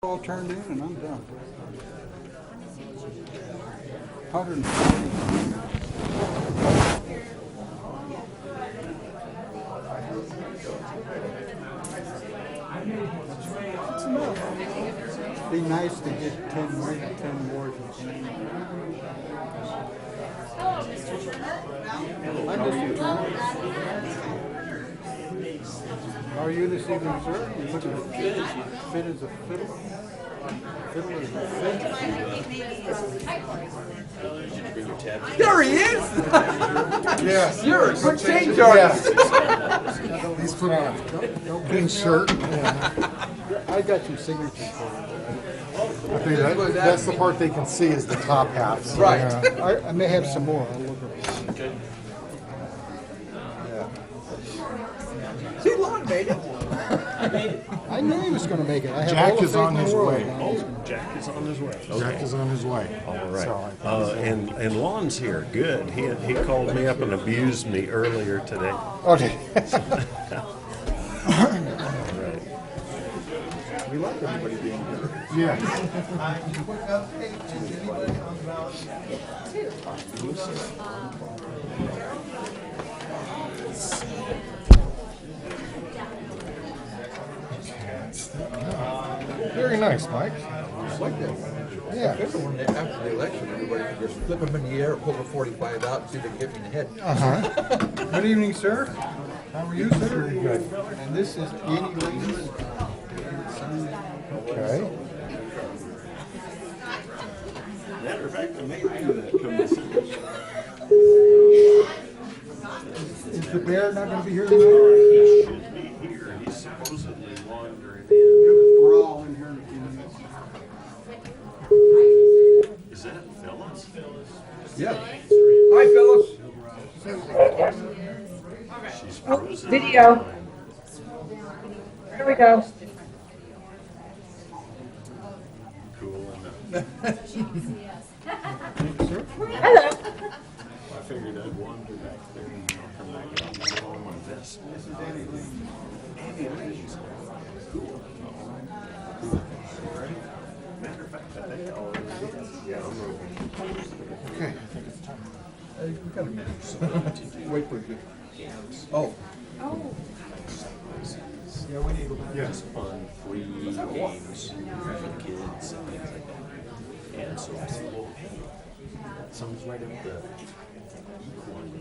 All turned in and I'm done. 140. That's enough. Be nice to get 10 more if you can. I'm just a How are you this evening, sir? You look fit as a fiddle. Fiddle as a fiddle. There he is! Yes. You're a quick change artist. Yes. He's put on a pink shirt. I got some signatures for you. I think that's the part they can see is the top half. So, Right. yeah. I may have some more. I'll look at it. See, Lon made it. I knew he was going to make it. I have Jack all the is faith on in the his world. way. Jack is on his way. Jack is on his way. All right. So I think And Lon's here. Good. He called me up and abused me earlier today. okay. All right. We like everybody being here. Yeah. Very nice, Mike. I like that one. Yeah. Especially when after the election, everybody can just flip them in the air, pull the 45 out, and see if they can hit me in the head. Good evening, sir. How are you, sir? Pretty good. And this is Annie Ladies. Okay. Matter of fact, I may do that. Come and see. Is the bear not going to be here tonight? He should be here. He's supposedly wandering in. We're all in here in a few minutes. Is that Phyllis? Yeah. Hi, Phyllis. She's frozen. Video. Here we go. Cool enough. Hello. I figured I'd wander back there and I'll come back out and put on my vest. This is Annie Lee's. Cool. Matter of fact, I think I already did. Yeah, I'm moving. Okay. We got a minute. Wait for you. Oh. Yeah, we need to go back. Yes. Fun, free games for kids and things like that. And so I said, well, hey, someone's right up the equine.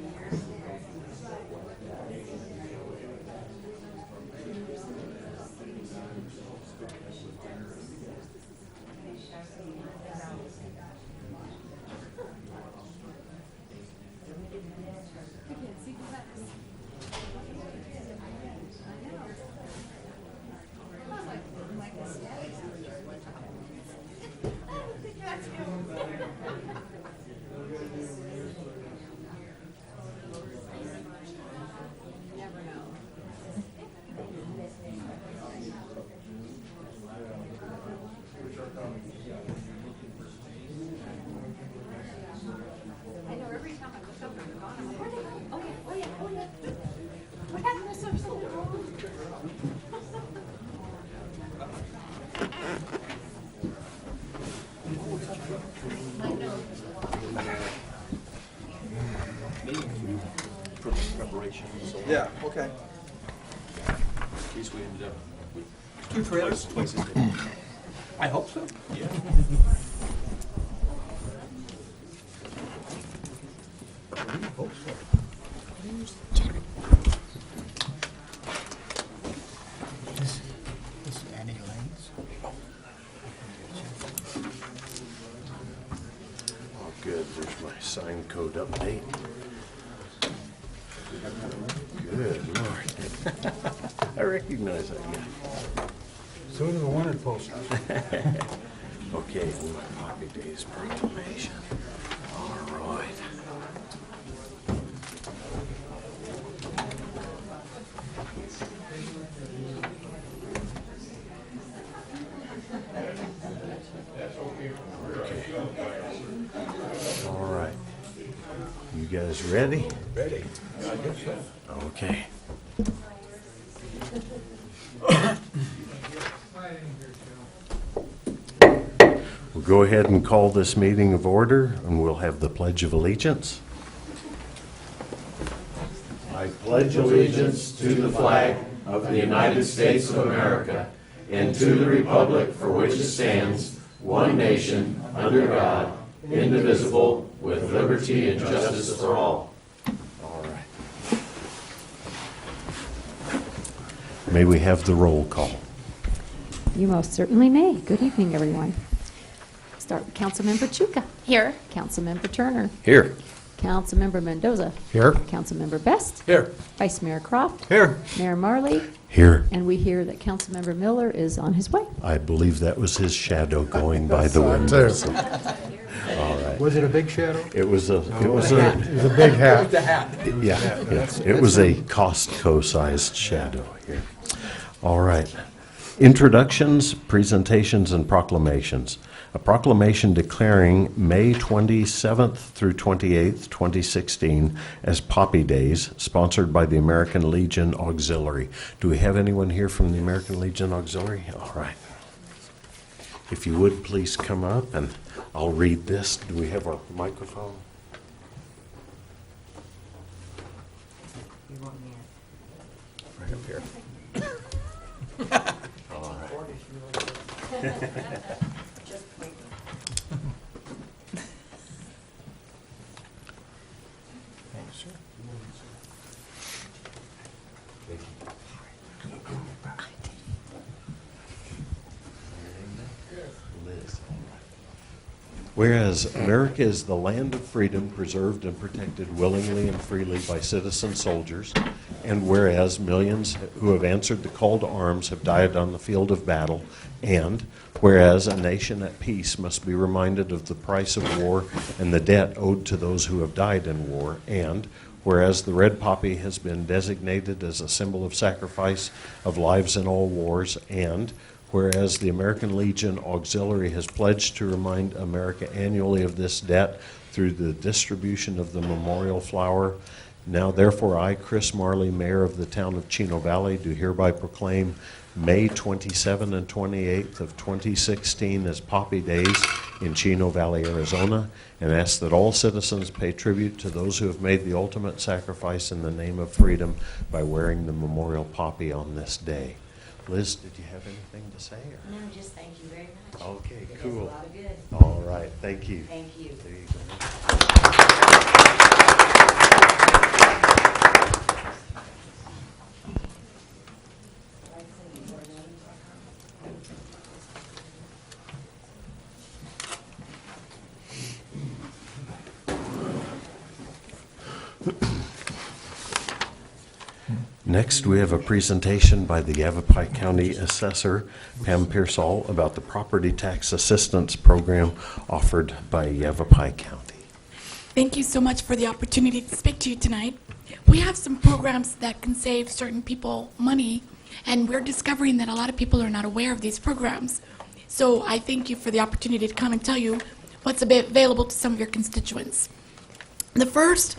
I know every time I look up and they're gone, I'm like, where they go? Oh yeah, oh yeah, oh yeah. What happened to so long? For the preparations. So Yeah, okay. in case we ended up with 2 trailers? twice as many. I hope so. Yeah. Hope so. This is Annie Lane's. Oh, good. There's my sign code update. Good Lord. I recognize that guy. So do the wanted posters. Okay, my Poppy Days proclamation. All right. Okay. All right. You guys ready? Ready? I guess so. Okay. go ahead and call this meeting of order, and we'll have the Pledge of Allegiance. I pledge allegiance to the flag of the United States of America and to the republic for which it stands, one nation, under God, indivisible, with liberty and justice for all. All right. May we have the roll call? You most certainly may. Good evening, everyone. Start with Councilmember Chuka. Here. Councilmember Turner. Here. Councilmember Mendoza. Here. Councilmember Best. Here. Vice Mayor Croft. Here. Mayor Marley. Here. And we hear that Councilmember Miller is on his way. I believe that was his shadow going by the window. Too. All right. Was it a big shadow? It was a It was a big hat. it was a Costco-sized shadow here. All right. Introductions, presentations, and proclamations. A proclamation declaring May 27th through 28th, 2016 as Poppy Days, sponsored by the American Legion Auxiliary. Do we have anyone here from the American Legion Auxiliary? All right. If you would, please come up, and I'll read this. Do we have our microphone? Right up here. All right. Whereas America is the land of freedom, preserved and protected willingly and freely by citizen soldiers, and whereas millions who have answered the call to arms have died on the field of battle, and whereas a nation at peace must be reminded of the price of war and the debt owed to those who have died in war, and whereas the red poppy has been designated as a symbol of sacrifice of lives in all wars, and whereas the American Legion Auxiliary has pledged to remind America annually of this debt through the distribution of the memorial flower, now therefore I, Chris Marley, Mayor of the town of Chino Valley, do hereby proclaim May 27 and 28th of 2016 as Poppy Days in Chino Valley, Arizona, and ask that all citizens pay tribute to those who have made the ultimate sacrifice in the name of freedom by wearing the memorial poppy on this day. Liz, did you have anything to say? Or? No, just thank you very much. Okay, It cool. does a lot of good. All right, thank you. Thank you. There you go. Next, we have a presentation by the Yavapai County Assessor, Pam Pearsall, about the Property Tax Assistance Program offered by Yavapai County. Thank you so much for the opportunity to speak to you tonight. We have some programs that can save certain people money, and we're discovering that a lot of people are not aware of these programs. So I thank you for the opportunity to come and tell you what's available to some of your constituents. The first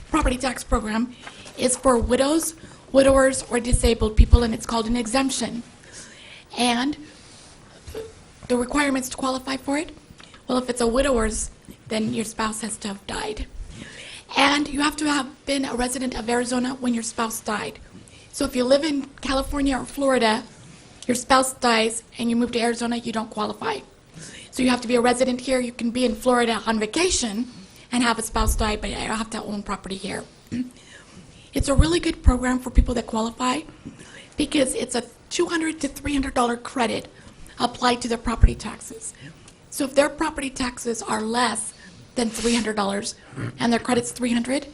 property tax program is for widows, widowers, or disabled people, and it's called an exemption. And the requirements to qualify for it, well, if it's a widower's, then your spouse has to have died. And you have to have been a resident of Arizona when your spouse died. So if you live in California or Florida, your spouse dies and you move to Arizona, you don't qualify. So you have to be a resident here. You can be in Florida on vacation and have a spouse die, but you have to own property here. It's a really good program for people that qualify because it's a $200 to $300 credit applied to their property taxes. So if their property taxes are less than $300 and their credit's $300,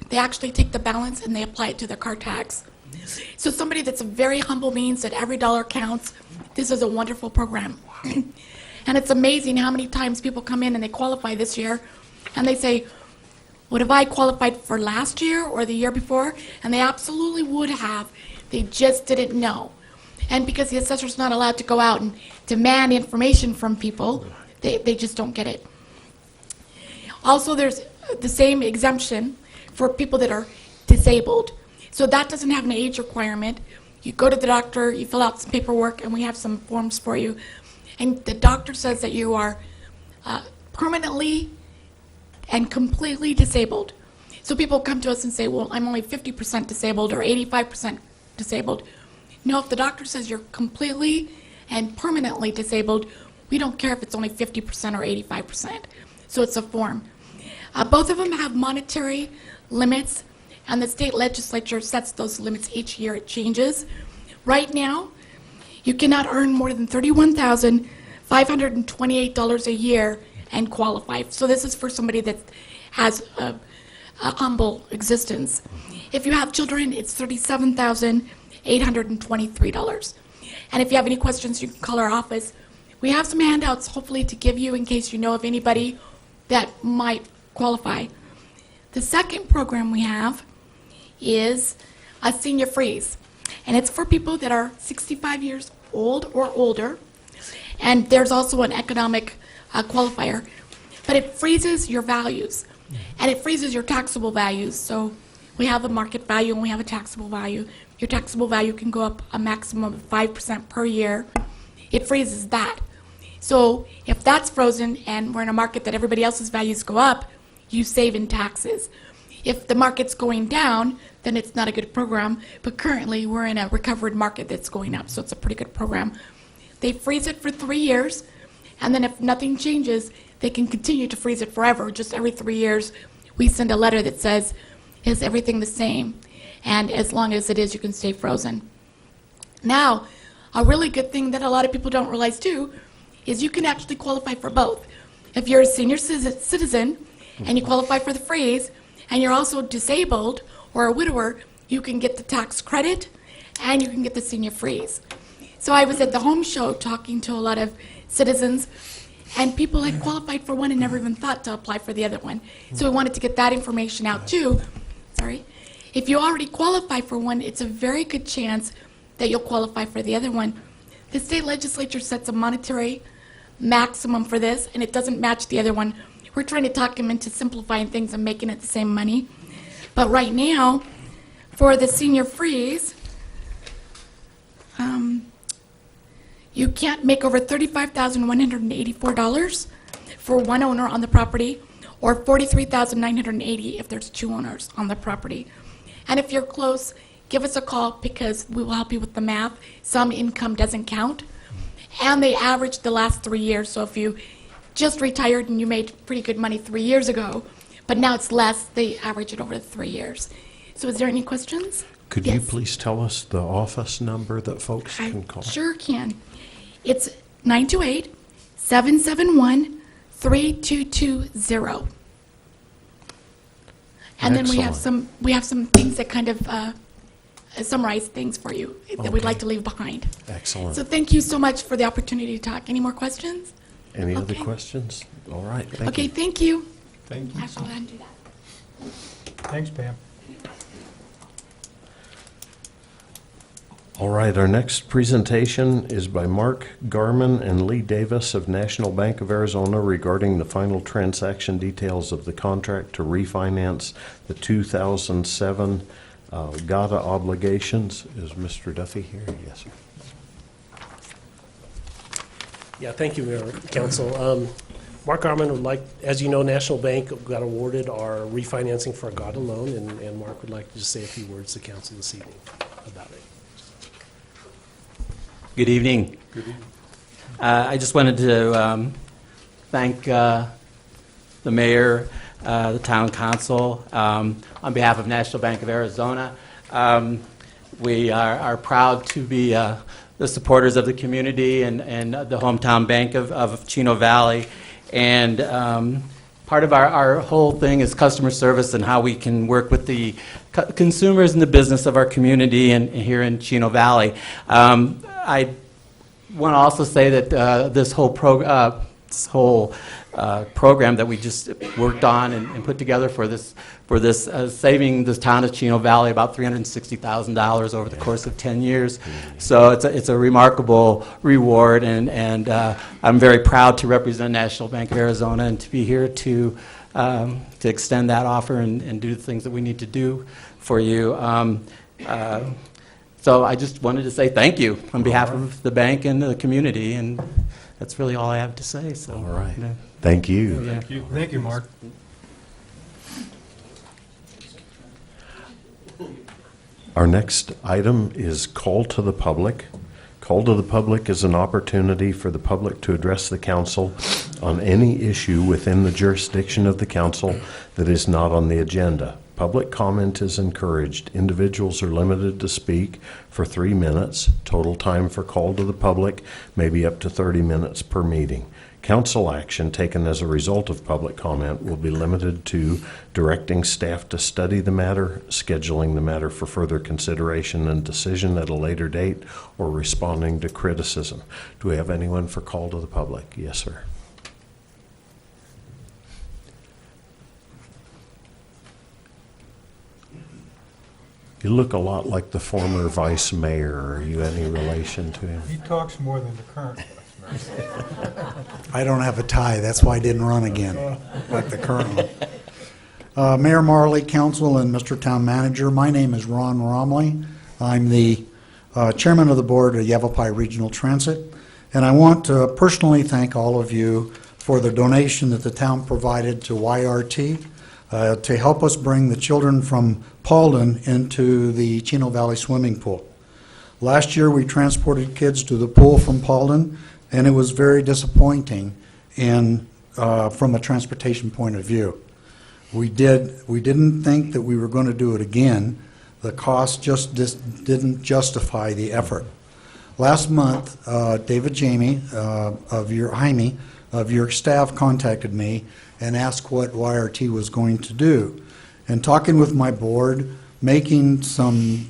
they actually take the balance and they apply it to their car tax. So somebody that's a very humble means that every dollar counts, this is a wonderful program. And it's amazing how many times people come in and they qualify this year and they say, would have I qualified for last year or the year before? And they absolutely would have. They just didn't know. And because the assessor's not allowed to go out and demand information from people, they just don't get it. Also, there's the same exemption for people that are disabled. So that doesn't have an age requirement. You go to the doctor, you fill out some paperwork, and we have some forms for you. And the doctor says that you are permanently and completely disabled. So people come to us and say, well, I'm only 50% disabled or 85% disabled. No, if the doctor says you're completely and permanently disabled, we don't care if it's only 50% or 85%. So it's a form. Both of them have monetary limits, and the state legislature sets those limits each year. It changes. Right now, you cannot earn more than $31,528 a year and qualify. So this is for somebody that has a humble existence. If you have children, it's $37,823. And if you have any questions, you can call our office. We have some handouts, hopefully, to give you in case you know of anybody that might qualify. The second program we have is a senior freeze. And it's for people that are 65 years old or older. And there's also an economic qualifier. But it freezes your values. And it freezes your taxable values. So we have a market value and we have a taxable value. Your taxable value can go up a maximum of 5% per year. It freezes that. So if that's frozen and we're in a market that everybody else's values go up, you save in taxes. If the market's going down, then it's not a good program. But currently, we're in a recovered market that's going up, so it's a pretty good program. They freeze it for 3 years, and then if nothing changes, they can continue to freeze it forever. Just every 3 years, we send a letter that says, is everything the same? And as long as it is, you can stay frozen. Now, a really good thing that a lot of people don't realize, too, is you can actually qualify for both. If you're a senior citizen and you qualify for the freeze, and you're also disabled or a widower, you can get the tax credit and you can get the senior freeze. So I was at the home show talking to a lot of citizens, and people had qualified for one and never even thought to apply for the other one. So we wanted to get that information out too. Sorry. If you already qualify for one, it's a very good chance that you'll qualify for the other one. The state legislature sets a monetary maximum for this, and it doesn't match the other one. We're trying to talk them into simplifying things and making it the same money. But right now, for the senior freeze, you can't make over $35,184 for one owner on the property, or $43,980 if there's 2 owners on the property. And if you're close, give us a call because we will help you with the math. Some income doesn't count. And they average the last 3 years. So if you just retired and you made pretty good money 3 years ago, but now it's less, they average it over the 3 years. So is there any questions? Could you please tell us the office number that folks I can call? sure can. It's 928-771-3220. And then we have some things that kind of summarize things for you that we'd like to leave behind. Excellent. So thank you so much for the opportunity to talk. Any more questions? Any other Okay. questions? All right, thank Okay, you. thank you. Thank you. Actually, I'll undo that. Thanks, Pam. All right, our next presentation is by Mark Garman and Lee Davis of National Bank of Arizona regarding the final transaction details of the contract to refinance the 2007 GATA obligations. Is Mr. Duffy here? Yes, sir. Yeah, thank you, Mayor, Council. Mark Garman would like, as you know, National Bank got awarded our refinancing for a GATA loan, and Mark would like to just say a few words to Council this evening about it. Good evening. I just wanted to thank the mayor, the town council, on behalf of National Bank of Arizona. We are proud to be the supporters of the community and the hometown bank of Chino Valley. And part of our whole thing is customer service and how we can work with the consumers and the business of our community and here in Chino Valley. I want to also say that this whole program that we just worked on and put together for this saving the town of Chino Valley about $360,000 over the course of 10 years. So it's a remarkable reward, and I'm very proud to represent National Bank of Arizona and to be here to extend that offer and do the things that we need to do for you. So I just wanted to say thank you on behalf of the bank and the community, and that's really all I have to say. So, All right. yeah. Thank you. Yeah. Thank you, Mark. Our next item is call to the public. Call to the public is an opportunity for the public to address the council on any issue within the jurisdiction of the council that is not on the agenda. Public comment is encouraged. Individuals are limited to speak for 3 minutes. Total time for call to the public may be up to 30 minutes per meeting. Council action taken as a result of public comment will be limited to directing staff to study the matter, scheduling the matter for further consideration and decision at a later date, or responding to criticism. Do we have anyone for call to the public? Yes, sir. You look a lot like the former vice mayor. Are you any relation to him? He talks more than the current vice mayor. I don't have a tie, that's why I didn't run again, like the current one. Mayor Marley, council, and Mr. Town Manager, my name is Ron Romley. I'm the chairman of the board of Yavapai Regional Transit, and I want to personally thank all of you for the donation that the town provided to YRT to help us bring the children from Paulden into the Chino Valley swimming pool. Last year, we transported kids to the pool from Paulden, and it was very disappointing from a transportation point of view. We didn't think that we were going to do it again. The cost just didn't justify the effort. Last month, David Jamie of your staff contacted me and asked what YRT was going to do. And talking with my board, making some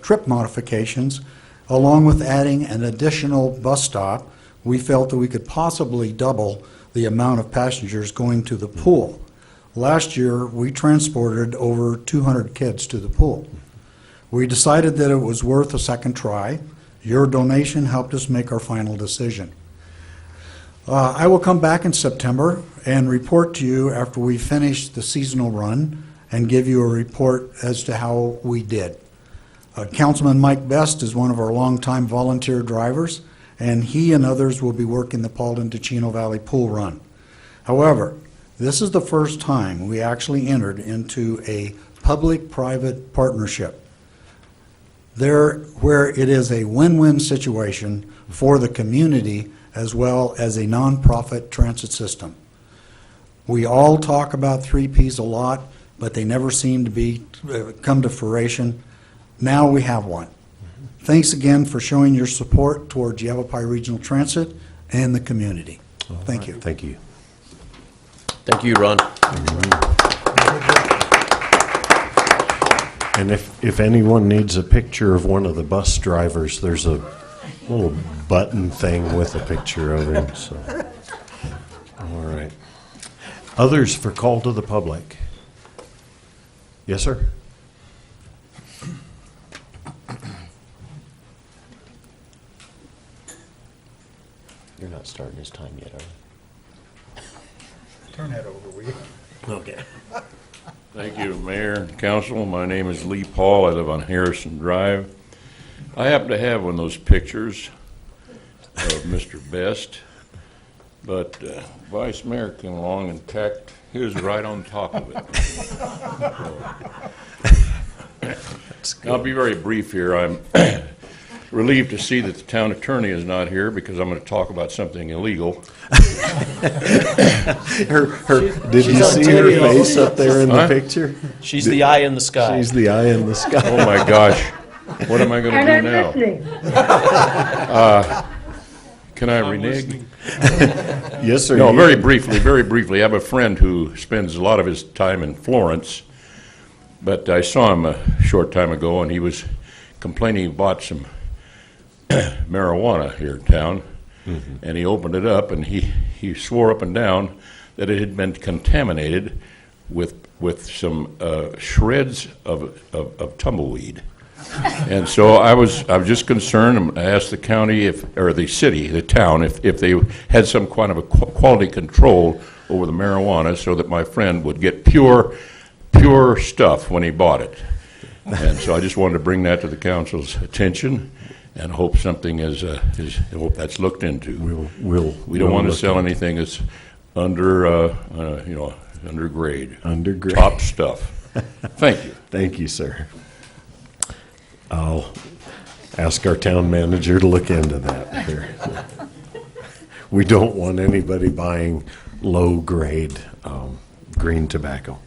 trip modifications, along with adding an additional bus stop, we felt that we could possibly double the amount of passengers going to the pool. Last year, we transported over 200 kids to the pool. We decided that it was worth a second try. Your donation helped us make our final decision. I will come back in September and report to you after we finish the seasonal run and give you a report as to how we did. Councilman Mike Best is one of our longtime volunteer drivers, and he and others will be working the Paulden to Chino Valley Pool Run. However, this is the first time we actually entered into a public-private partnership where it is a win-win situation for the community as well as a nonprofit transit system. We all talk about 3 Ps a lot, but they never seem to come to fruition. Now we have one. Thanks again for showing your support towards Yavapai Regional Transit and the community. Thank you. Thank you. Thank you, Ron. And if anyone needs a picture of one of the bus drivers, there's a little button thing with a picture of him. So, all right. Others for call to the public. Yes, sir. You're not starting his time yet, are you? Turn that over, will you? Okay. Thank you, Mayor and Council. My name is Lee Paul. I live on Harrison Drive. I happen to have one of those pictures of Mr. Best, but Vice Mayor came along and tacked his right on top of it. I'll be very brief here. I'm relieved to see that the town attorney is not here because I'm going to talk about something illegal. Did you see her face up there in the picture? She's the eye in the sky. She's the eye in the sky. Oh my gosh, what am I going to do now? Can I renege? Yes, sir. No, very briefly. I have a friend who spends a lot of his time in Florence, but I saw him a short time ago, and he was complaining he bought some marijuana here in town, and he opened it up, and he swore up and down that it had been contaminated with some shreds of tumbleweed. And so I was just concerned. I asked the county the town, if they had some kind of a quality control over the marijuana, so that my friend would get pure stuff when he bought it. And so I just wanted to bring that to the council's attention. and hope something hope that's looked into. We don't we'll want to look sell into anything that's under, undergrade. Undergrade. Top stuff. Thank you. Thank you, sir. I'll ask our town manager to look into that here. We don't want anybody buying low-grade green tobacco.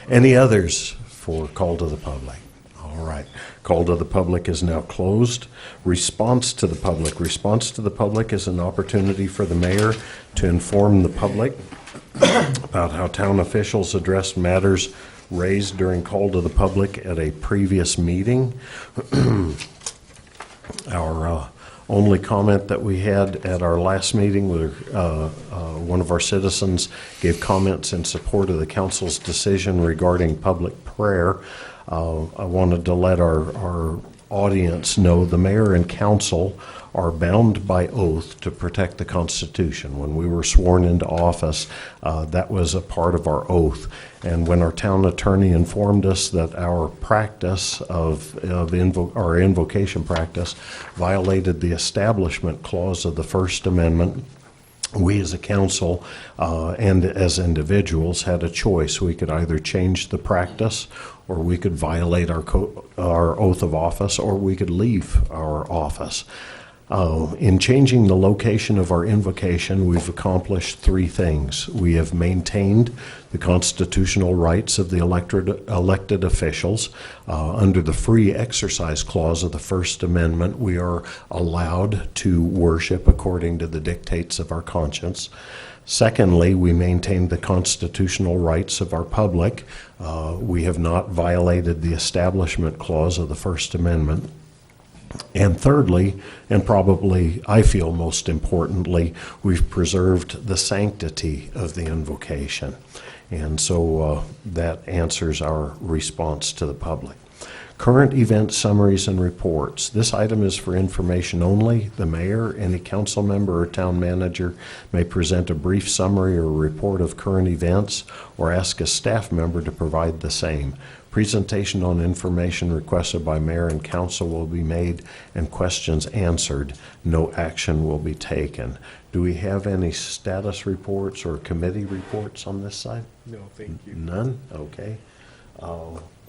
Any others for call to the public? All right. Call to the public is now closed. Response to the public. Response to the public is an opportunity for the mayor to inform the public about how town officials addressed matters raised during call to the public at a previous meeting. Our only comment that we had at our last meeting, where one of our citizens gave comments in support of the council's decision regarding public prayer. I wanted to let our audience know the mayor and council are bound by oath to protect the Constitution. When we were sworn into office, that was a part of our oath. And when our town attorney informed us that our practice our invocation practice violated the Establishment Clause of the First Amendment, we as a council and as individuals had a choice. We could either change the practice, or we could violate our oath of office, or we could leave our office. In changing the location of our invocation, we've accomplished three things. We have maintained the constitutional rights of the elected officials. Under the Free Exercise Clause of the First Amendment, we are allowed to worship according to the dictates of our conscience. Secondly, we maintained the constitutional rights of our public. We have not violated the Establishment Clause of the First Amendment. And thirdly, and probably I feel most importantly, we've preserved the sanctity of the invocation. And so that answers our response to the public. Current event summaries and reports. This item is for information only. The mayor, any council member, or town manager may present a brief summary or report of current events, or ask a staff member to provide the same. Presentation on information requested by mayor and council will be made and questions answered. No action will be taken. Do we have any status reports or committee reports on this side? No, thank you. None? Okay.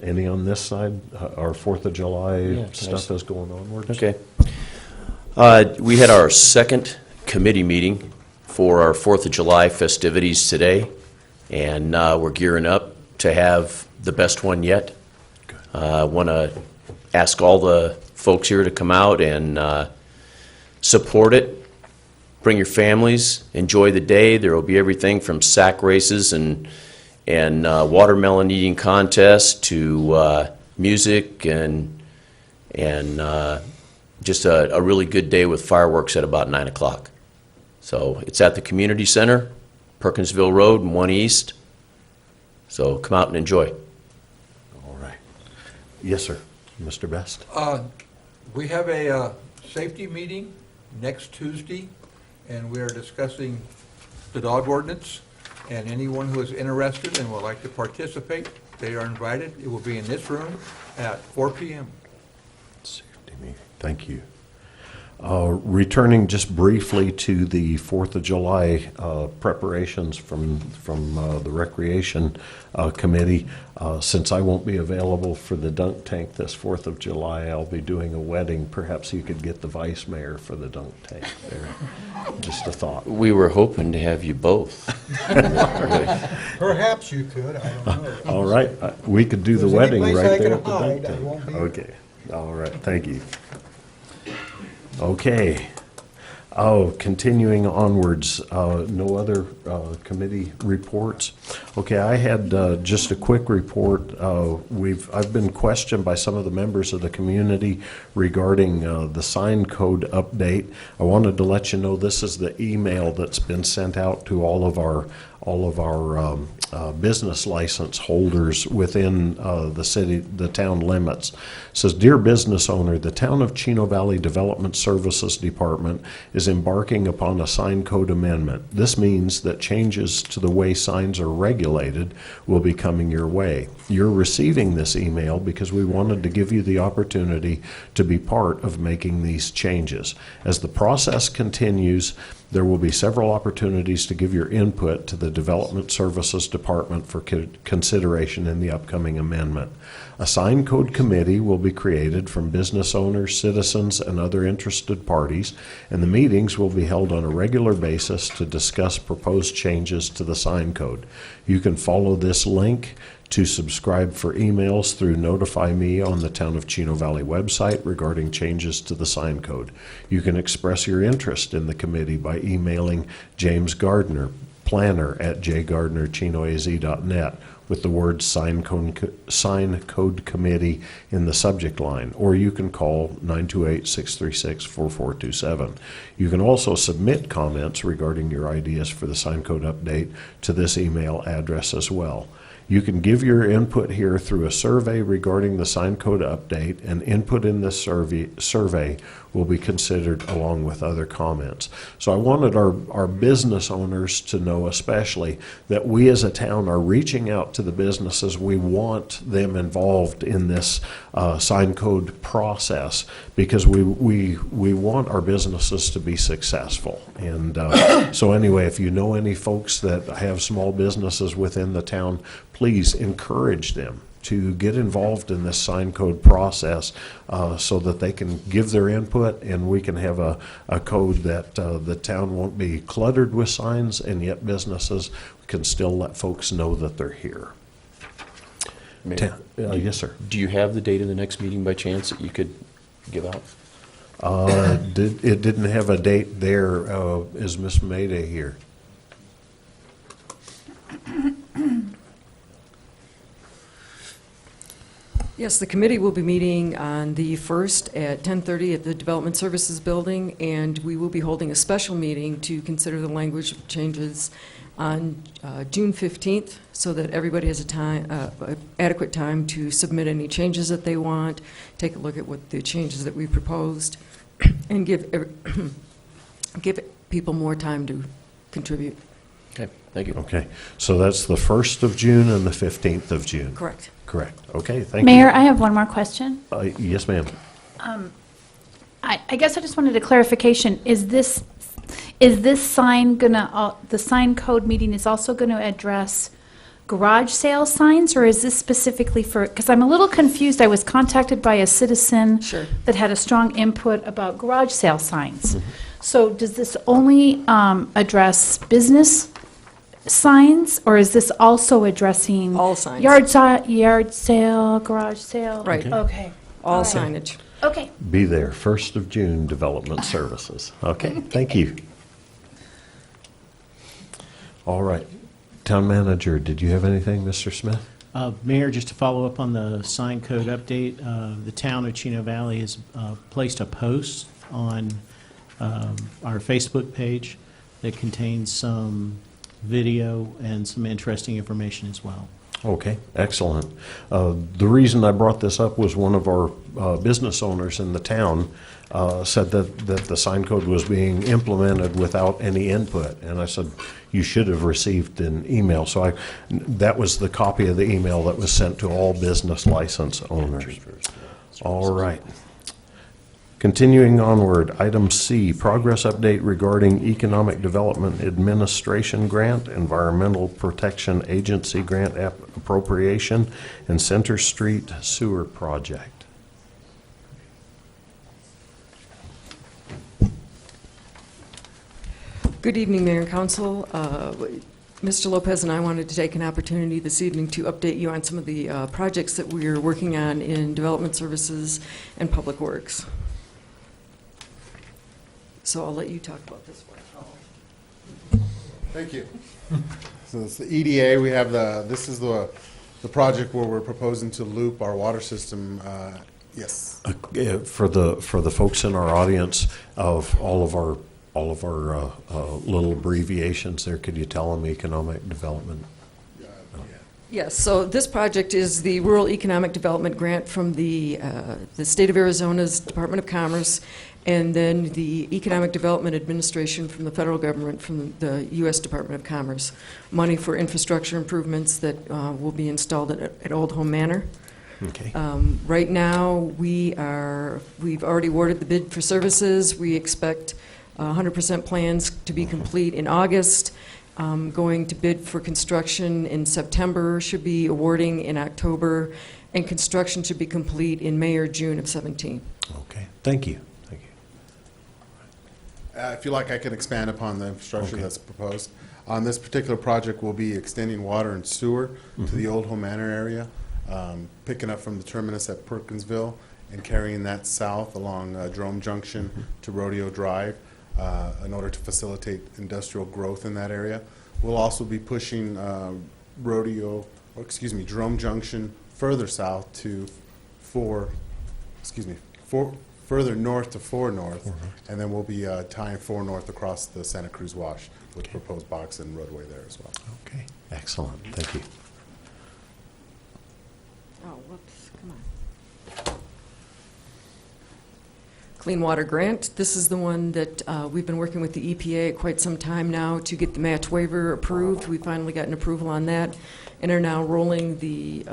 Any on this side? Our 4th of July stuff is going onwards? Okay. We had our second committee meeting for our 4th of July festivities today, and we're gearing up to have the best one yet. I want to ask all the folks here to come out and support it. Bring your families, enjoy the day. There will be everything from sack races and watermelon eating contests to music and just a really good day with fireworks at about 9 o'clock. So it's at the community center, Perkinsville Road and 1 East. So come out and enjoy. All right. Yes, sir. Mr. Best. We have a safety meeting next Tuesday, and we are discussing the dog ordinance. And anyone who is interested and would like to participate, they are invited. It will be in this room at 4 p.m. Safety meeting. Thank you. Returning just briefly to the 4th of July preparations from the Recreation Committee, since I won't be available for the dunk tank this 4th of July, I'll be doing a wedding. Perhaps you could get the vice mayor for the dunk tank there. Just a thought. We were hoping to have you both. Perhaps you could, I don't know. All right. We could do the If there's wedding any place right I there can at the dunk hide, I won't tank. be- Okay. All right. Thank you. Okay. Oh, continuing onwards, no other committee reports? Okay, I had just a quick report. I've been questioned by some of the members of the community regarding the sign code update. I wanted to let you know this is the email that's been sent out to all of our business license holders within the town limits. It says, "Dear business owner, the Town of Chino Valley Development Services Department is embarking upon a sign code amendment. This means that changes to the way signs are regulated will be coming your way. You're receiving this email because we wanted to give you the opportunity to be part of making these changes. As the process continues, there will be several opportunities to give your input to the Development Services Department for consideration in the upcoming amendment. A sign code committee will be created from business owners, citizens, and other interested parties, and the meetings will be held on a regular basis to discuss proposed changes to the sign code. You can follow this link to subscribe for emails through Notify Me on the Town of Chino Valley website regarding changes to the sign code. You can express your interest in the committee by emailing James Gardner, planner at jgardnerchinoaz.net with the word sign code committee in the subject line, or you can call 928-636-4427. You can also submit comments regarding your ideas for the sign code update to this email address as well. You can give your input here through a survey regarding the sign code update, and input in this survey will be considered along with other comments. So I wanted our business owners to know especially that we as a town are reaching out to the businesses. We want them involved in this sign code process because we want our businesses to be successful. And so anyway, if you know any folks that have small businesses within the town, please encourage them to get involved in this sign code process so that they can give their input and we can have a code that the town won't be cluttered with signs, and yet businesses can still let folks know that they're here. Mayor, Yes, sir. do you have the date of the next meeting by chance that you could give out? It didn't have a date there. Is Miss Mayday here? Yes, the committee will be meeting on the 1st at 10:30 at the Development Services Building, and we will be holding a special meeting to consider the language changes on June 15th, so that everybody has adequate time to submit any changes that they want, take a look at what the changes that we proposed, and give people more time to contribute. Okay, thank you. Okay, so that's the 1st of June and the 15th of June. Correct. Correct. Okay, thank Mayor, you. I have one more question. Yes, ma'am. I guess I just wanted a clarification. Is this sign gonna, the sign code meeting is also going to address garage sale signs, or is this specifically for, because I'm a little confused. I was contacted by a citizen Sure. that had a strong input about garage sale signs. So does this only address business signs, or is this also addressing All signs. yard sale, garage sale? Right. Okay. All right. signage. Okay. Be there, 1st of June, Development Services. Okay, thank you. All right. Town Manager, did you have anything, Mr. Smith? Mayor, just to follow up on the sign code update, the town of Chino Valley has placed a post on our Facebook page that contains some video and some interesting information as well. Okay, excellent. The reason I brought this up was one of our business owners in the town said that the sign code was being implemented without any input. And I said, you should have received an email. So that was the copy of the email that was sent to all business license owners. All right. Continuing onward, item C, progress update regarding Economic Development Administration Grant, Environmental Protection Agency Grant appropriation, and Center Street Sewer Project. Good evening, Mayor and Council. Mr. Lopez and I wanted to take an opportunity this evening to update you on some of the projects that we are working on in Development Services and Public Works. So I'll let you talk about this one. Thank you. So it's the EDA. We have this is the project where we're proposing to loop our water system. Yes. For the folks in our audience of all of our little abbreviations there, could you tell them economic development? Yes, so this project is the Rural Economic Development Grant from the State of Arizona's Department of Commerce, and then the Economic Development Administration from the federal government, from the U.S. Department of Commerce. Money for infrastructure improvements that will be installed at Old Home Manor. Okay. Right now, we've already awarded the bid for services. We expect 100% plans to be complete in August. Going to bid for construction in September, should be awarding in October, and construction should be complete in May or June of 17. Okay, thank you. Thank you. If you like, I can expand upon the infrastructure Okay. that's proposed. On this particular project, we'll be extending water and sewer to the Old Home Manor area, picking up from the terminus at Perkinsville and carrying that south along Jerome Junction to Rodeo Drive in order to facilitate industrial growth in that area. We'll also be pushing Jerome Junction further south to further north to 4 North, and then we'll be tying 4 North across the Santa Cruz Wash with proposed box and roadway there as well. Okay, excellent. Thank you. Oh, whoops, come on. Clean Water Grant. This is the one that we've been working with the EPA quite some time now to get the match waiver approved. We finally got an approval on that and are now rolling the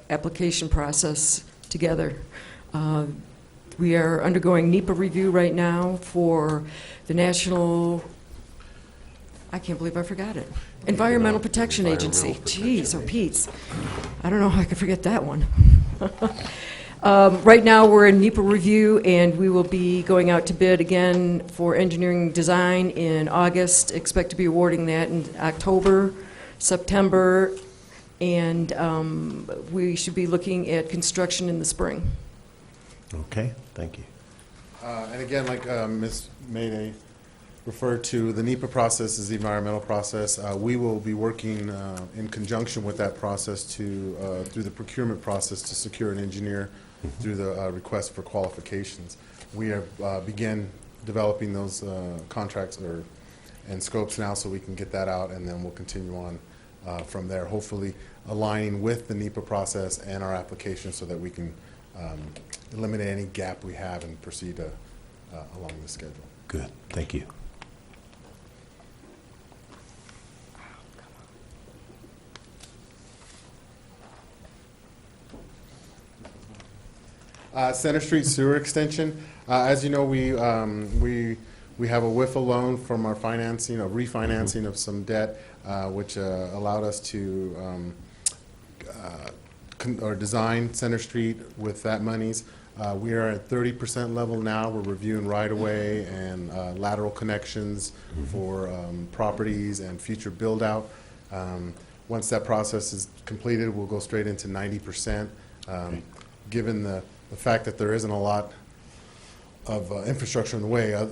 application process together. We are undergoing NEPA review right now for the National, I can't believe I forgot it, Environmental Protection Agency. Jeez, oh Pete's. I don't know how I could forget that one. Right now, we're in NEPA review, and we will be going out to bid again for engineering design in August. Expect to be awarding that in October, September, and we should be looking at construction in the spring. Okay, thank you. And again, like Ms. Mayday referred to, the NEPA process is the environmental process. We will be working in conjunction with that process through the procurement process to secure an engineer through the request for qualifications. We have began developing those contracts and scopes now, so we can get that out, and then we'll continue on from there, hopefully aligning with the NEPA process and our application so that we can eliminate any gap we have and proceed along the schedule. Good, thank you. Center Street Sewer Extension. As you know, we have a WIFA loan from our financing, a refinancing of some debt, which allowed us to design Center Street with that monies. We are at 30% level now. We're reviewing right-of-way and lateral connections for properties and future build-out. Once that process is completed, we'll go straight into 90%. Given the fact that there isn't a lot of infrastructure in the way,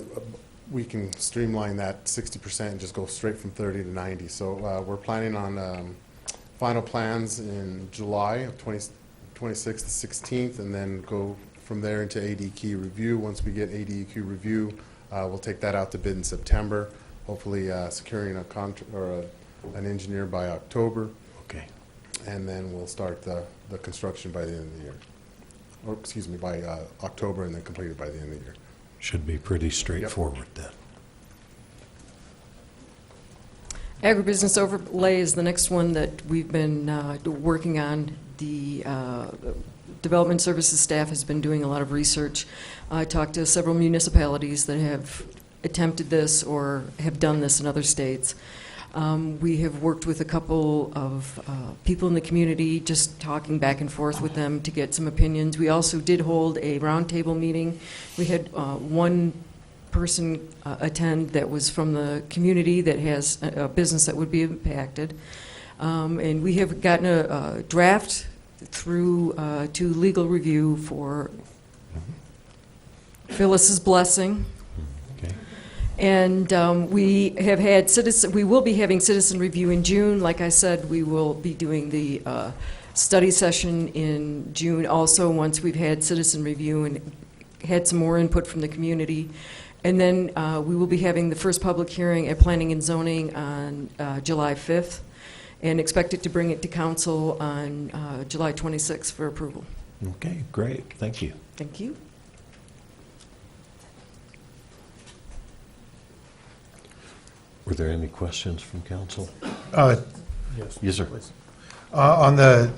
we can streamline that 60% and just go straight from 30 to 90. So we're planning on final plans in July of 26th to 16th, and then go from there into ADQ review. Once we get ADQ review, we'll take that out to bid in September, hopefully securing a contract or an engineer by October. Okay. And then we'll start the construction by the end of the year. Or, excuse me, by October, and then completed by the end of the year. Should be pretty straightforward then. Agribusiness overlay is the next one that we've been working on. The development services staff has been doing a lot of research. I talked to several municipalities that have attempted this or have done this in other states. We have worked with a couple of people in the community, just talking back and forth with them to get some opinions. We also did hold a roundtable meeting. We had one person attend that was from the community that has a business that would be impacted. And we have gotten a draft through to legal review for Phyllis's blessing. Okay. And we have had we will be having citizen review in June. Like I said, we will be doing the study session in June also, once we've had citizen review and had some more input from the community. And then we will be having the first public hearing at Planning and Zoning on July 5th. and expected to bring it to council on July 26th for approval. Okay, great. Thank you. Thank you. Were there any questions from council? Yes. Yes, sir. Please. On the,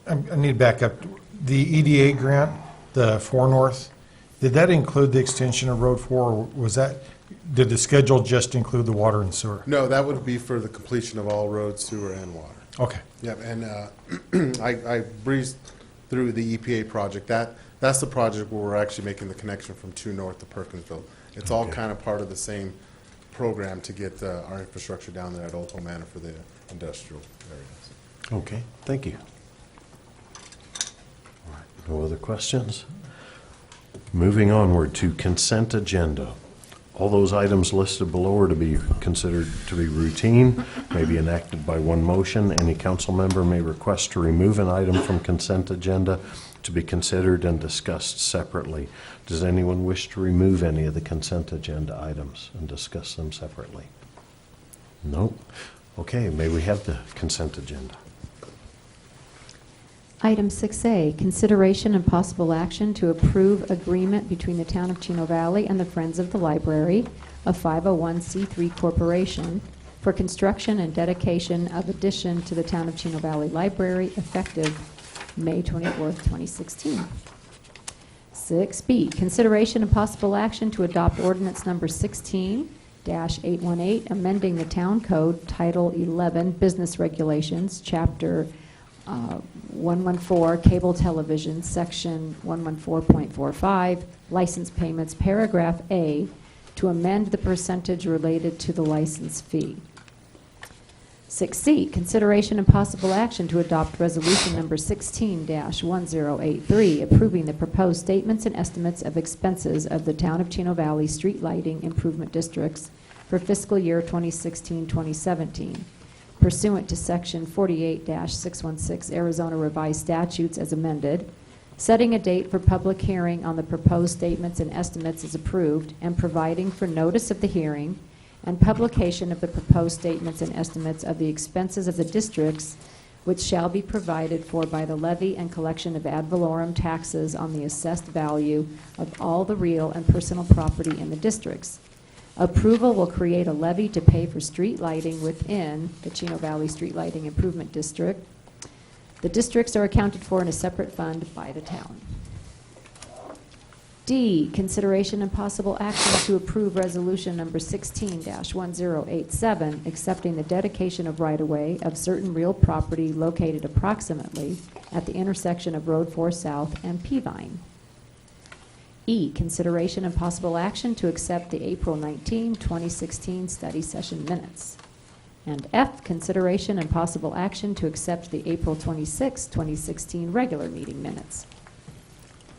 I need to back up. The EDA grant, the 4 North, did that include the extension of Road 4, or was that, did the schedule just include the water and sewer? No, that would be for the completion of all roads, sewer, and water. Okay. Yep, and I breezed through the EPA project. That's the project where we're actually making the connection from 2 North to Perkinsville. It's all kind of part of the same program to get our infrastructure down there at Old Home Manor for the industrial areas. Okay, thank you. All right, no other questions? Moving onward to consent agenda. All those items listed below are to be considered to be routine, may be enacted by one motion. Any council member may request to remove an item from consent agenda to be considered and discussed separately. Does anyone wish to remove any of the consent agenda items and discuss them separately? No? Okay, may we have the consent agenda? Item 6A, consideration and possible action to approve agreement between the Town of Chino Valley and the Friends of the Library, a 501c3 corporation, for construction and dedication of addition to the Town of Chino Valley Library effective May 24th, 2016. 6B, consideration and possible action to adopt ordinance number 16-818, amending the Town Code, Title 11, Business Regulations, Chapter 114, Cable Television, Section 114.45, License Payments, Paragraph A, to amend the percentage related to the license fee. 6C, consideration and possible action to adopt resolution number 16-1083, approving the proposed statements and estimates of expenses of the Town of Chino Valley street lighting improvement districts for fiscal year 2016-2017, pursuant to Section 48-616 Arizona Revised Statutes as amended, setting a date for public hearing on the proposed statements and estimates as approved, and providing for notice of the hearing and publication of the proposed statements and estimates of the expenses of the districts, which shall be provided for by the levy and collection of ad valorem taxes on the assessed value of all the real and personal property in the districts. Approval will create a levy to pay for street lighting within the Chino Valley Street Lighting Improvement District. The districts are accounted for in a separate fund by the town. D, consideration and possible action to approve resolution number 16-1087, accepting the dedication of right-of-way of certain real property located approximately at the intersection of Road 4 South and Peavine. E, consideration and possible action to accept the April 19, 2016 study session minutes. And F, consideration and possible action to accept the April 26, 2016 regular meeting minutes.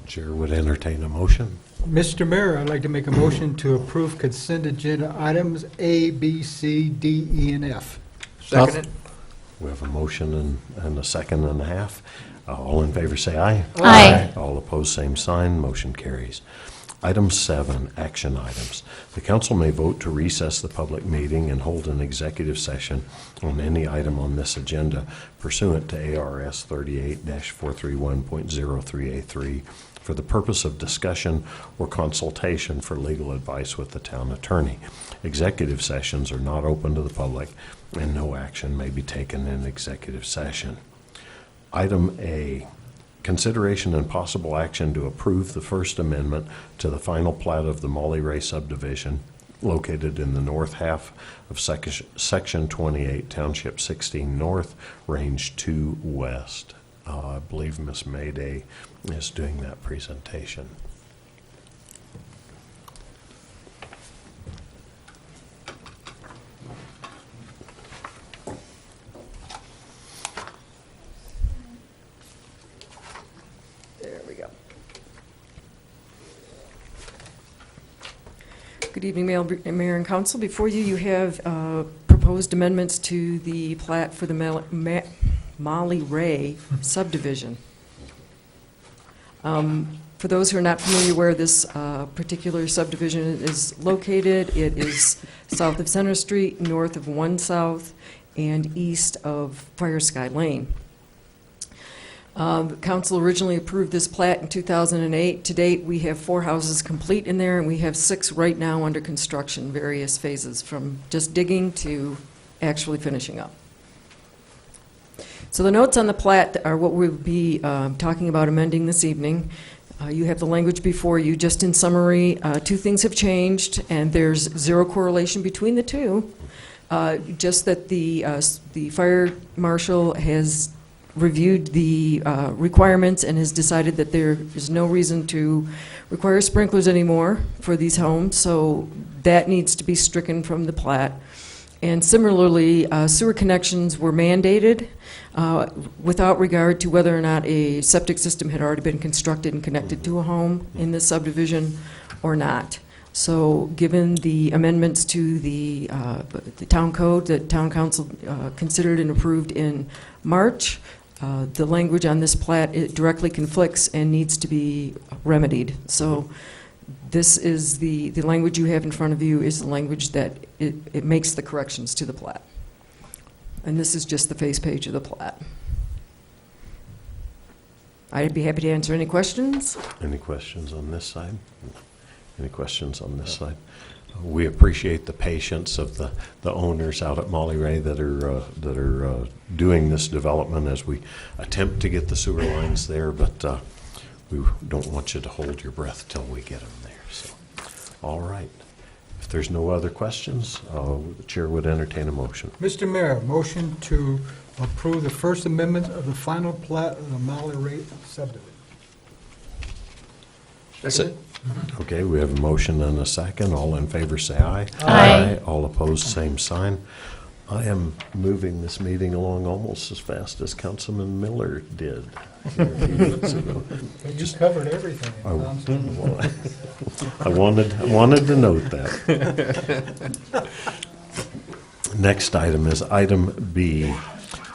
Chair would entertain a motion. Mr. Mayor, I'd like to make a motion to approve consent agenda items A, B, C, D, E, and F. Seconded. We have a motion and a second and a half. All in favor say aye. Aye. All opposed, same sign. Motion carries. Item 7, action items. The council may vote to recess the public meeting and hold an executive session on any item on this agenda pursuant to ARS 38-431.03A3 for the purpose of discussion or consultation for legal advice with the town attorney. Executive sessions are not open to the public, and no action may be taken in executive session. Item A, consideration and possible action to approve the First Amendment to the final plat of the Molly Ray subdivision located in the north half of Section 28, Township 16 North, Range 2 West. I believe Ms. Mayday is doing that presentation. There we go. Good evening, Mayor and Council. Before you, you have proposed amendments to the plat for the Molly Ray subdivision. For those who are not familiar where this particular subdivision is located, it is south of Center Street, north of 1 South, and east of Fire Sky Lane. The council originally approved this plat in 2008. To date, we have 4 houses complete in there, and we have 6 right now under construction, various phases, from just digging to actually finishing up. So the notes on the plat are what we'll be talking about amending this evening. You have the language before you. Just in summary, 2 things have changed, and there's 0 correlation between the 2. Just that the fire marshal has reviewed the requirements and has decided that there is no reason to require sprinklers anymore for these homes, so that needs to be stricken from the plat. And similarly, sewer connections were mandated without regard to whether or not a septic system had already been constructed and connected to a home in this subdivision or not. So given the amendments to the town code that town council considered and approved in March, the language on this plat, it directly conflicts and needs to be remedied. So this is the language you have in front of you is the language that it makes the corrections to the plat. And this is just the face page of the plat. I'd be happy to answer any questions. Any questions on this side? Any questions on this side? We appreciate the patience of the owners out at Molly Ray that are doing this development as we attempt to get the sewer lines there, but we don't want you to hold your breath till we get them there. So, all right. If there's no other questions, the chair would entertain a motion. Mr. Mayor, motion to approve the First Amendment of the final plat of the Molly Ray subdivision. That's it. Okay, we have a motion and a second. All in favor say aye. Aye. All opposed, same sign. I am moving this meeting along almost as fast as Councilman Miller did here a few minutes ago. They just covered everything. I wanted to note that. Next item is item B.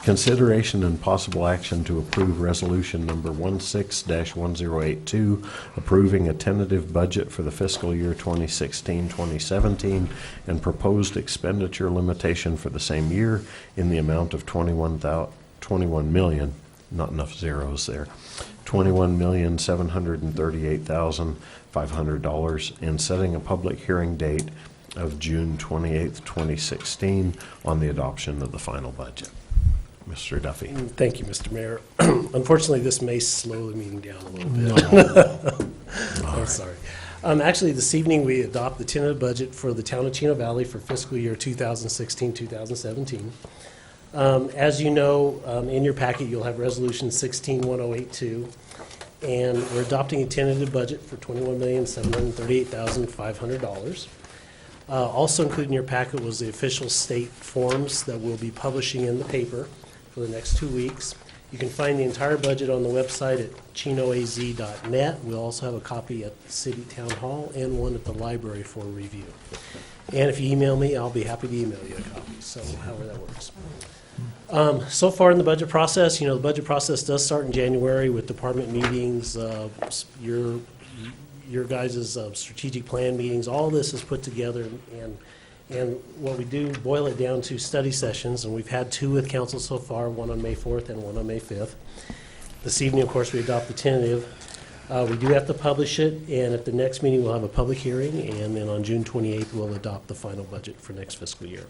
Consideration and possible action to approve resolution number 16-1082, approving a tentative budget for the fiscal year 2016-2017 and proposed expenditure limitation for the same year in the amount of $21 million, not enough zeros there, $21,738,500, and setting a public hearing date of June 28th, 2016 on the adoption of the final budget. Mr. Duffy. Thank you, Mr. Mayor. Unfortunately, this may slow the meeting down a little bit. I'm sorry. Actually, this evening, we adopt the tentative budget for the town of Chino Valley for fiscal year 2016-2017. As you know, in your packet, you'll have Resolution 16-1082, and we're adopting a tentative budget for $21,738,500. Also included in your packet was the official state forms that we'll be publishing in the paper for the next 2 weeks. You can find the entire budget on the website at chinoaz.net. We'll also have a copy at the City Town Hall and one at the library for review. And if you email me, I'll be happy to email you a copy, so however that works. So far in the budget process, the budget process does start in January with department meetings, your guys' strategic plan meetings. All this is put together, and what we do, boil it down to study sessions, and we've had 2 with council so far, one on May 4th and one on May 5th. This evening, of course, we adopt the tentative. We do have to publish it, and at the next meeting, we'll have a public hearing, and then on June 28th, we'll adopt the final budget for next fiscal year.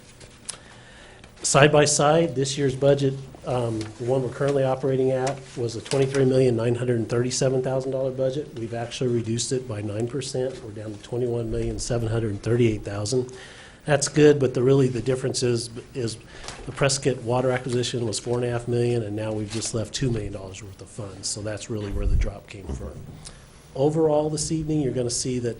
Side by side, this year's budget, the one we're currently operating at, was a $23,937,000 budget. We've actually reduced it by 9%. We're down to $21,738,000. That's good, but the difference is the Prescott water acquisition was $4.5 million, and now we've just left $2 million worth of funds. So that's really where the drop came from. Overall, this evening, you're going to see that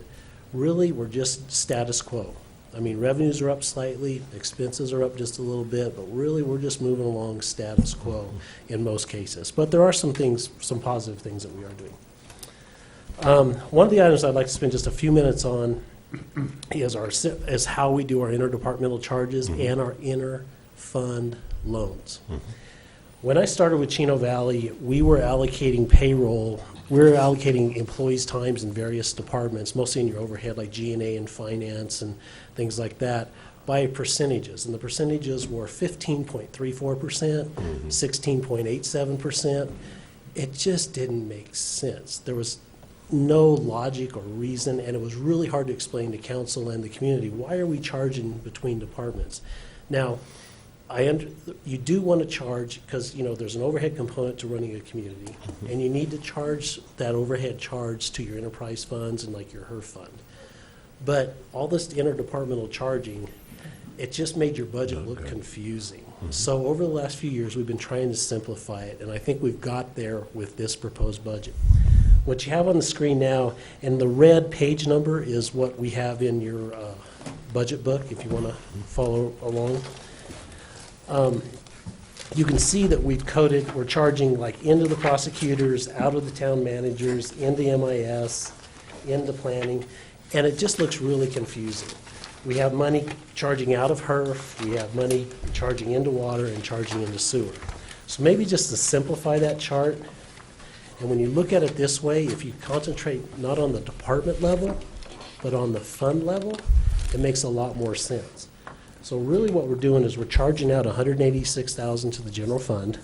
really we're just status quo. I mean, revenues are up slightly, expenses are up just a little bit, but really we're just moving along status quo in most cases. But there are some positive things that we are doing. One of the items I'd like to spend just a few minutes on is how we do our interdepartmental charges and our inter-fund loans. When I started with Chino Valley, we were allocating payroll. We were allocating employees' times in various departments, mostly in your overhead like G&A and finance and things like that, by percentages, and the percentages were 15.34%, 16.87%. It just didn't make sense. There was no logic or reason, and it was really hard to explain to council and the community, why are we charging between departments? Now, you do want to charge, because there's an overhead component to running a community, and you need to charge that overhead charge to your enterprise funds and like your HERF fund. But all this interdepartmental charging, it just made your budget look confusing. So over the last few years, we've been trying to simplify it, and I think we've got there with this proposed budget. What you have on the screen now, and the red page number is what we have in your budget book, if you want to follow along. You can see that we're charging like into the prosecutors, out of the town managers, into MIS, into planning, and it just looks really confusing. We have money charging out of HERF, we have money charging into water and charging into sewer. So maybe just to simplify that chart, and when you look at it this way, if you concentrate not on the department level, but on the fund level, it makes a lot more sense. So really what we're doing is we're charging out $186,000 to the general fund.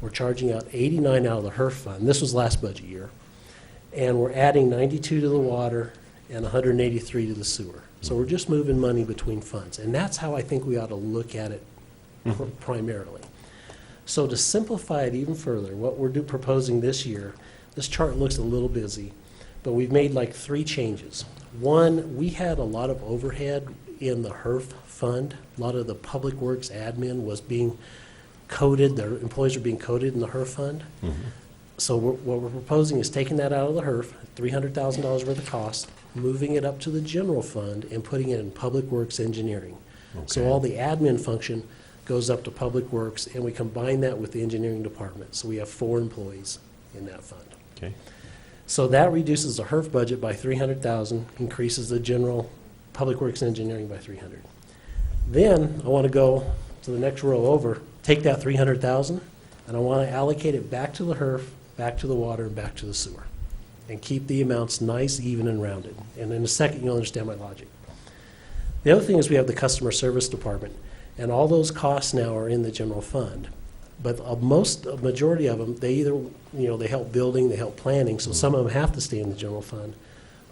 We're charging out $89,000 out of the HERF fund. This was last budget year. And we're adding $92,000 to the water and $183,000 to the sewer. So we're just moving money between funds. And that's how I think we ought to look at it primarily. So to simplify it even further, what we're proposing this year, this chart looks a little busy, but we've made like 3 changes. One, we had a lot of overhead in the HERF fund. A lot of the public works admin was being coded, their employees are being coded in the HERF fund. So what we're proposing is taking that out of the HERF, $300,000 worth of cost, moving it up to the general fund and putting it in public works engineering. So all the admin function goes up to public works, and we combine that with the engineering department. So we have 4 employees in that fund. Okay. So that reduces the HERF budget by $300,000, increases the general public works engineering by $300,000. Then I want to go to the next row over, take that $300,000, and I want to allocate it back to the HERF, back to the water, and back to the sewer, and keep the amounts nice, even, and rounded. And in a second, you'll understand my logic. The other thing is we have the customer service department, and all those costs now are in the general fund. But a majority of them, they either, they help building, they help planning, so some of them have to stay in the general fund,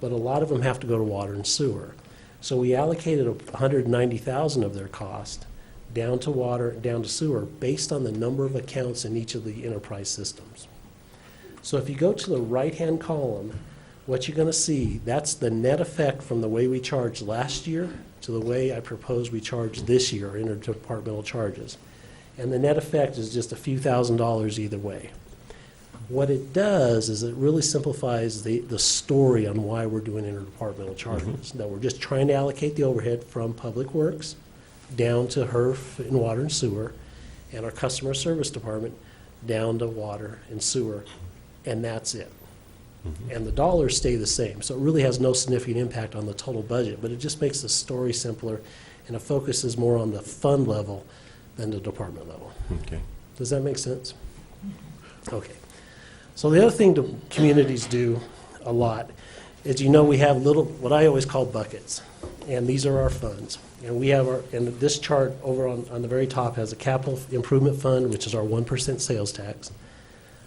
but a lot of them have to go to water and sewer. So we allocated $190,000 of their cost down to water, down to sewer, based on the number of accounts in each of the enterprise systems. So if you go to the right-hand column, what you're going to see, that's the net effect from the way we charged last year to the way I propose we charge this year, interdepartmental charges. And the net effect is just a few $1,000s either way. What it does is it really simplifies the story on why we're doing interdepartmental charges. That we're just trying to allocate the overhead from public works down to HERF and water and sewer, and our customer service department down to water and sewer, and that's it. And the dollars stay the same, so it really has no significant impact on the total budget, but it just makes the story simpler, and it focuses more on the fund level than the department level. Okay. Does that make sense? Okay. So the other thing the communities do a lot is, we have what I always call buckets, and these are our funds. And we have and this chart over on the very top has a capital improvement fund, which is our 1% sales tax,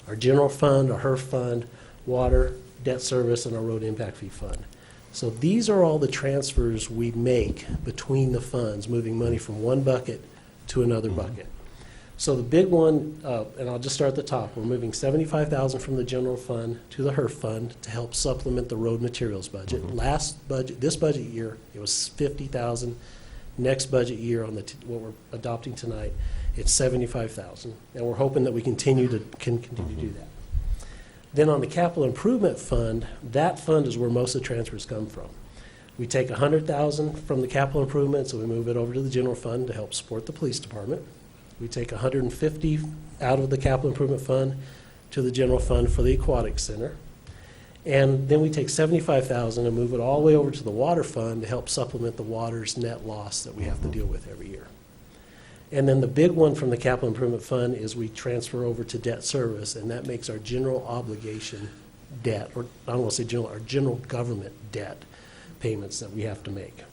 our general fund, our HERF fund, water, debt service, and our road impact fee fund. So these are all the transfers we make between the funds, moving money from one bucket to another bucket. So the big one, and I'll just start at the top, we're moving $75,000 from the general fund to the HERF fund to help supplement the road materials budget. This budget year, it was $50,000. Next budget year, on what we're adopting tonight, it's $75,000, and we're hoping that we can continue to do that. Then on the capital improvement fund, that fund is where most of the transfers come from. We take $100,000 from the capital improvement, so we move it over to the general fund to help support the police department. We take $150,000 out of the capital improvement fund to the general fund for the aquatic center. And then we take $75,000 and move it all the way over to the water fund to help supplement the water's net loss that we have to deal with every year. And then the big one from the capital improvement fund is we transfer over to debt service, and that makes our general obligation debt, or I don't want to say general, our general government debt payments that we have to make.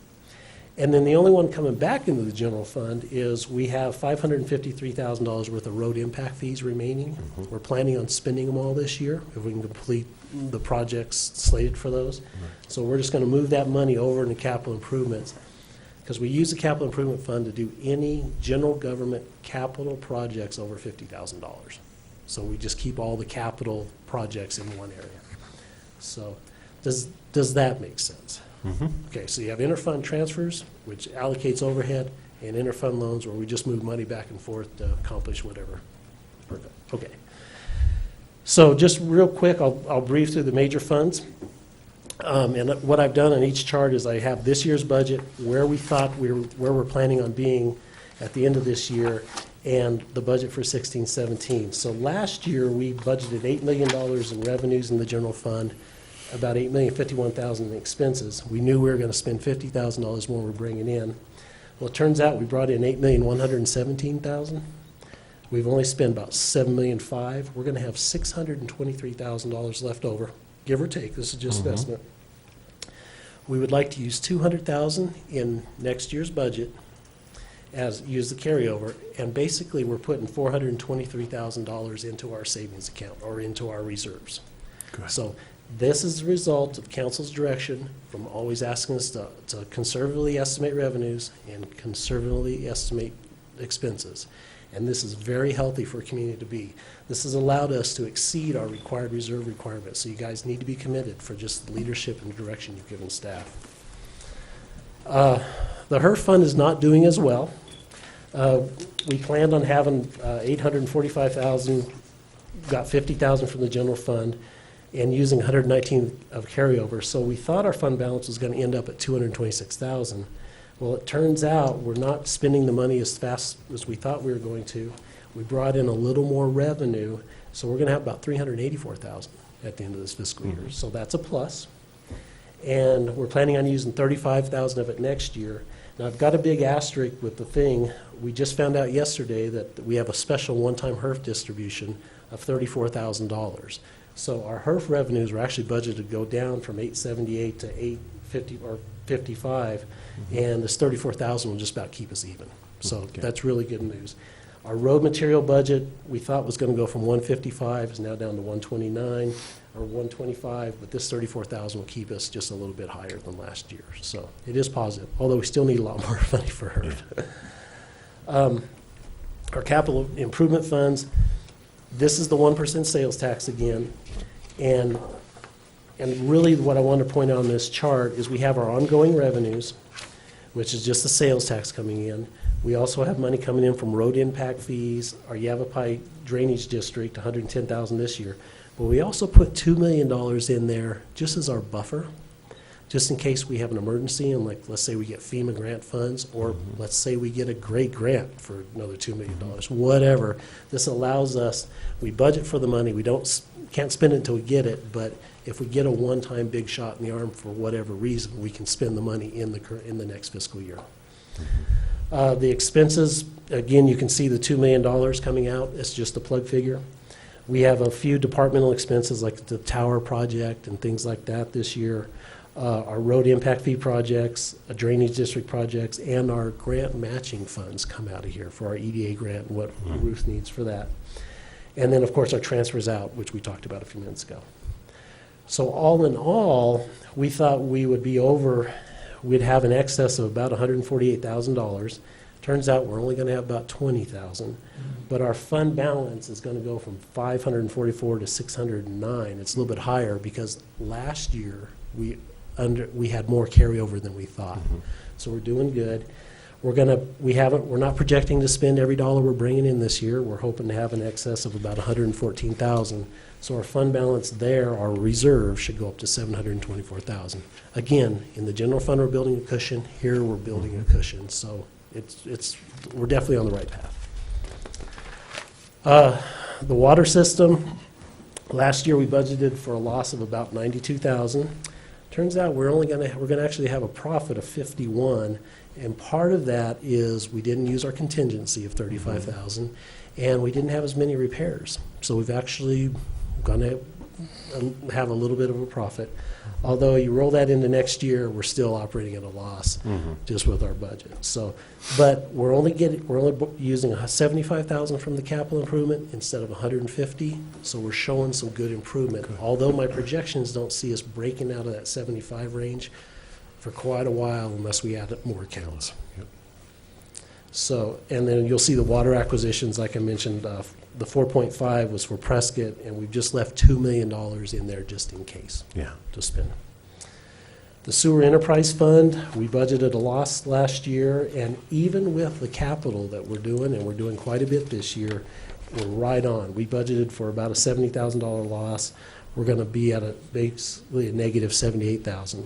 And then the only one coming back into the general fund is we have $553,000 worth of road impact fees remaining. We're planning on spending them all this year if we can complete the projects slated for those. So we're just going to move that money over into capital improvements because we use the capital improvement fund to do any general government capital projects over $50,000. So we just keep all the capital projects in one area. So does that make sense? Okay, so you have interfund transfers, which allocates overhead, and interfund loans where we just move money back and forth to accomplish whatever. Okay. So just real quick, I'll brief through the major funds. And what I've done on each chart is I have this year's budget, where we thought where we're planning on being at the end of this year, and the budget for 16-17. So last year, we budgeted $8 million in revenues in the general fund, about $8,051,000 in expenses. We knew we were going to spend $50,000 more we're bringing in. Well, it turns out we brought in $8,117,000. We've only spent about $7,005,000. We're going to have $623,000 left over, give or take. This is just an estimate. We would like to use $200,000 in next year's budget use the carryover, and basically we're putting $423,000 into our savings account or into our reserves. Good. So this is the result of council's direction from always asking us to conservatively estimate revenues and conservatively estimate expenses. And this is very healthy for a community to be. This has allowed us to exceed our required reserve requirements. So you guys need to be committed for just the leadership and direction you've given staff. The HERF fund is not doing as well. We planned on having $845,000, got $50,000 from the general fund, and using $119,000 of carryover. So we thought our fund balance was going to end up at $226,000. Well, it turns out we're not spending the money as fast as we thought we were going to. We brought in a little more revenue, so we're going to have about $384,000 at the end of this fiscal year. So that's a plus. And we're planning on using $35,000 of it next year. Now, I've got a big asterisk with the thing. We just found out yesterday that we have a special one-time HERF distribution of $34,000. So our HERF revenues were actually budgeted to go down from $878 to $850 or $55, and this $34,000 will just about keep us even. So that's really good news. Our road material budget we thought was going to go from $155 is now down to $129 or $125, but this $34,000 will keep us just a little bit higher than last year. So it is positive, although we still need a lot more money for HERF. Our capital improvement funds, this is the 1% sales tax again, and really what I want to point out on this chart is we have our ongoing revenues, which is just the sales tax coming in. We also have money coming in from road impact fees, our Yavapai Drainage District, $110,000 this year. But we also put $2 million in there just as our buffer, just in case we have an emergency and, like, let's say we get FEMA grant funds, or let's say we get a great grant for another $2 million, whatever. This allows us, we budget for the money, can't spend it until we get it, but if we get a one-time big shot in the arm for whatever reason, we can spend the money in the next fiscal year. The expenses, again, you can see the $2 million coming out. It's just a plug figure. We have a few departmental expenses like the tower project and things like that this year. Our road impact fee projects, drainage district projects, and our grant matching funds come out of here for our EDA grant and what Ruth needs for that. And then, of course, our transfers out, which we talked about a few minutes ago. So all in all, we thought we would be over, we'd have an excess of about $148,000. Turns out we're only going to have about $20,000, but our fund balance is going to go from $544 to $609. It's a little bit higher because last year we had more carryover than we thought. So we're doing good. We're not projecting to spend every dollar we're bringing in this year. We're hoping to have an excess of about $114,000. So our fund balance there, our reserve, should go up to $724,000. Again, in the general fund, we're building a cushion. Here, we're building a cushion. So we're definitely on the right path. The water system, last year we budgeted for a loss of about $92,000. Turns out we're going to actually have a profit of $51,000, and part of that is we didn't use our contingency of $35,000, and we didn't have as many repairs. So we've actually going to have a little bit of a profit. Although you roll that into next year, we're still operating at a loss just with our budget. So, but we're only using 75,000 from the capital improvement instead of 150. So we're showing some good improvement. Good. Although my projections don't see us breaking out of that 75 range for quite a while unless we add more accounts. Yep. So, and then you'll see the water acquisitions, like I mentioned, the 4.5 was for Prescott, and we've just left $2 million in there just in case to spend. The sewer enterprise fund, we budgeted a loss last year, and even with the capital that we're doing, and we're doing quite a bit this year, we're right on. We budgeted for about a $70,000 loss. We're going to be at basically a negative $78,000.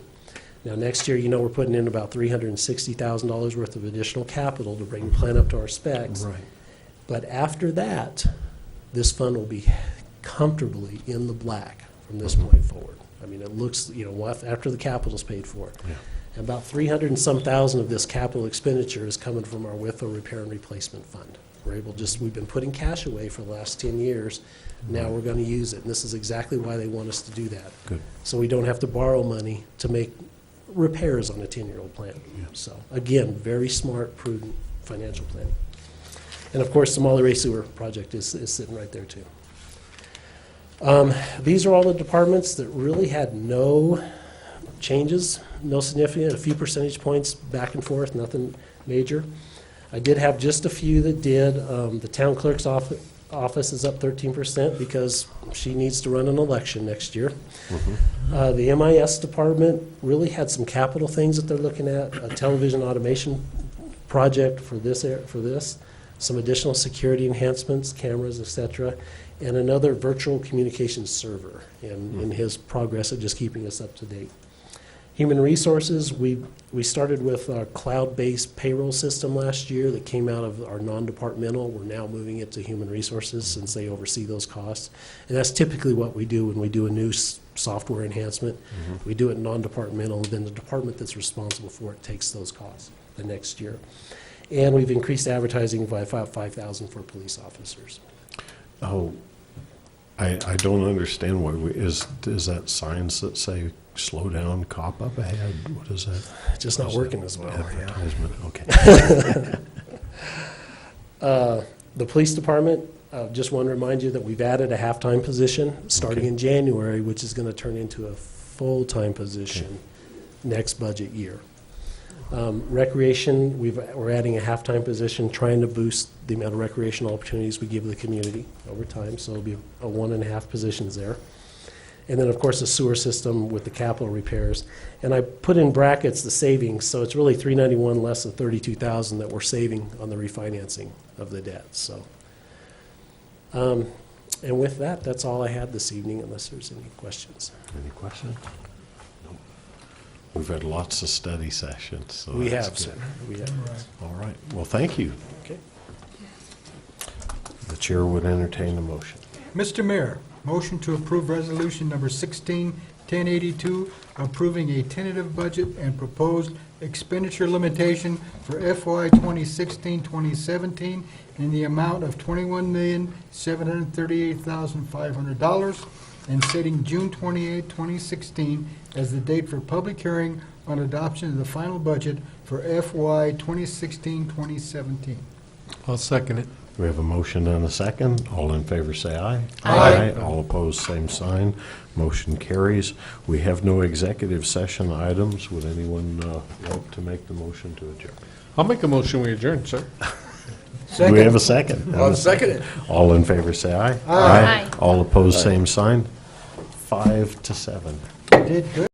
Now, next year, we're putting in about $360,000 worth of additional capital to bring the plant up to our specs. Right. But after that, this fund will be comfortably in the black from this point forward. I mean, it looks, after the capital's paid for. Yeah. And about 300 and some thousand of this capital expenditure is coming from our WIFO repair and replacement fund. We've been putting cash away for the last 10 years. Now we're going to use it. And this is exactly why they want us to do that. Good. So we don't have to borrow money to make repairs on a 10-year-old plant. Yeah. So again, very smart, prudent financial planning. And of course, the Molly Ray Sewer project is sitting right there too. These are all the departments that really had no changes, no significant, a few percentage points back and forth, nothing major. I did have just a few that did. The town clerk's office is up 13% because she needs to run an election next year. The MIS department really had some capital things that they're looking at, a television automation project for this, some additional security enhancements, cameras, etc., and another virtual communications server in his progress of just keeping us up to date. Human resources, we started with our cloud-based payroll system last year that came out of our non-departmental. We're now moving it to human resources since they oversee those costs. And that's typically what we do when we do a new software enhancement. We do it non-departmental, and then the department that's responsible for it takes those costs the next year. And we've increased advertising by about 5,000 for police officers. Oh, I don't understand why is that signs that say slow down, cop up ahead? What is that? It's just not working as well. Advertisement, okay. The police department, just want to remind you that we've added a half-time position starting in January, which is going to turn into a full-time position next budget year. Recreation, we're adding a half-time position, trying to boost the amount of recreational opportunities we give the community over time, so it'll be a 1.5 positions there. And then, of course, the sewer system with the capital repairs. And I put in brackets the savings, so it's really $391 less than $32,000 that we're saving on the refinancing of the debt. So, and with that, that's all I had this evening, unless there's any questions. Any questions? No. We've had lots of study sessions. So We that's have, good. sir. We have. All right. Well, thank you. Okay. The chair would entertain the motion. Mr. Mayor, motion to approve resolution number 16-1082, approving a tentative budget and proposed expenditure limitation for FY 2016-2017 in the amount of $21,738,500 and setting June 28, 2016 as the date for public hearing on adoption of the final budget for FY 2016-2017. I'll second it. We have a motion and a second. All in favor say aye. Aye. All opposed, same sign. Motion carries. We have no executive session items. Would anyone like to make the motion to adjourn? I'll make a motion, we adjourn, sir. Do we have a second? I'll second it. All in favor say aye. Aye. All opposed, same sign. 5-7. You did good.